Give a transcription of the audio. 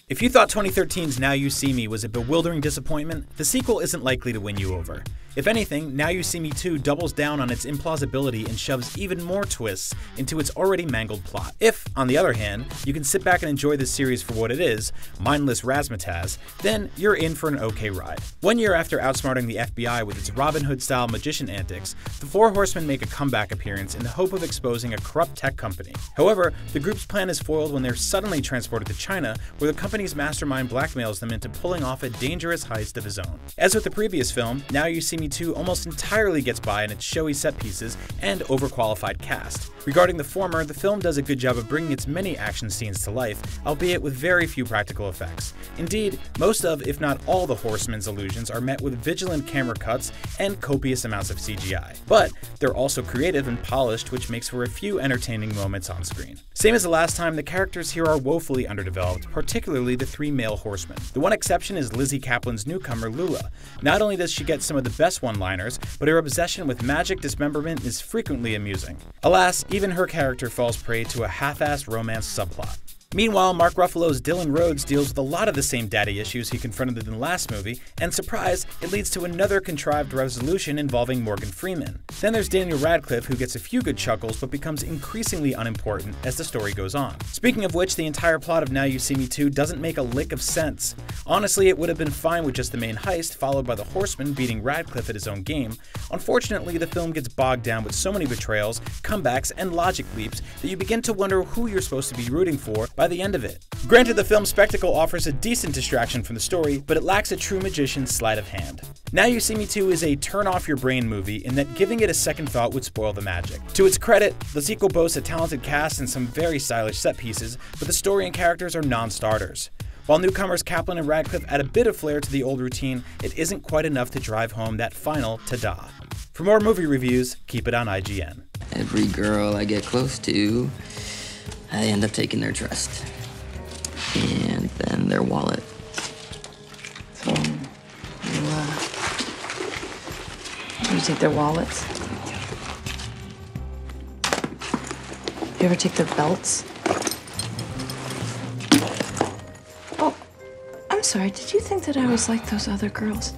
If you thought 2013's Now You See Me was a bewildering disappointment, the sequel isn't likely to win you over. If anything, Now You See Me 2 doubles down on its implausibility and shoves even more twists into its already mangled plot. If, on the other hand, you can sit back and enjoy this series for what it is, mindless razzmatazz, then you're in for an okay ride. 1 year after outsmarting the FBI with its Robin Hood-style magician antics, the Four Horsemen make a comeback appearance in the hope of exposing a corrupt tech company. However, the group's plan is foiled when they're suddenly transported to China, where the company's mastermind blackmails them into pulling off a dangerous heist of his own. As with the previous film, Now You See Me 2 almost entirely gets by in its showy set pieces and overqualified cast. Regarding the former, the film does a good job of bringing its many action scenes to life, albeit with very few practical effects. Indeed, most of, if not all, the Horsemen's illusions are met with vigilant camera cuts and copious amounts of CGI. But they're also creative and polished, which makes for a few entertaining moments on screen. Same as the last time, the characters here are woefully underdeveloped, particularly the three male horsemen. The one exception is Lizzie Kaplan's newcomer, Lula. Not only does she get some of the best one-liners, but her obsession with magic dismemberment is frequently amusing. Alas, even her character falls prey to a half-assed romance subplot. Meanwhile, Mark Ruffalo's Dylan Rhodes deals with a lot of the same daddy issues he confronted in the last movie, and surprise, it leads to another contrived resolution involving Morgan Freeman. Then there's Daniel Radcliffe, who gets a few good chuckles but becomes increasingly unimportant as the story goes on. Speaking of which, the entire plot of Now You See Me 2 doesn't make a lick of sense. Honestly, it would have been fine with just the main heist, followed by the Horseman beating Radcliffe at his own game. Unfortunately, the film gets bogged down with so many betrayals, comebacks, and logic leaps that you begin to wonder who you're supposed to be rooting for by the end of it. Granted, the film's spectacle offers a decent distraction from the story, but it lacks a true magician's sleight of hand. Now You See Me 2 is a turn-off-your-brain movie in that giving it a second thought would spoil the magic. To its credit, the sequel boasts a talented cast and some very stylish set pieces, but the story and characters are non-starters. While newcomers Kaplan and Radcliffe add a bit of flair to the old routine, it isn't quite enough to drive home that final ta-da. For more movie reviews, keep it on IGN. Every girl I get close to, I end up taking their trust. And then their wallet. So, you take their wallets? You ever take their belts? Oh, I'm sorry, did you think that I was like those other girls?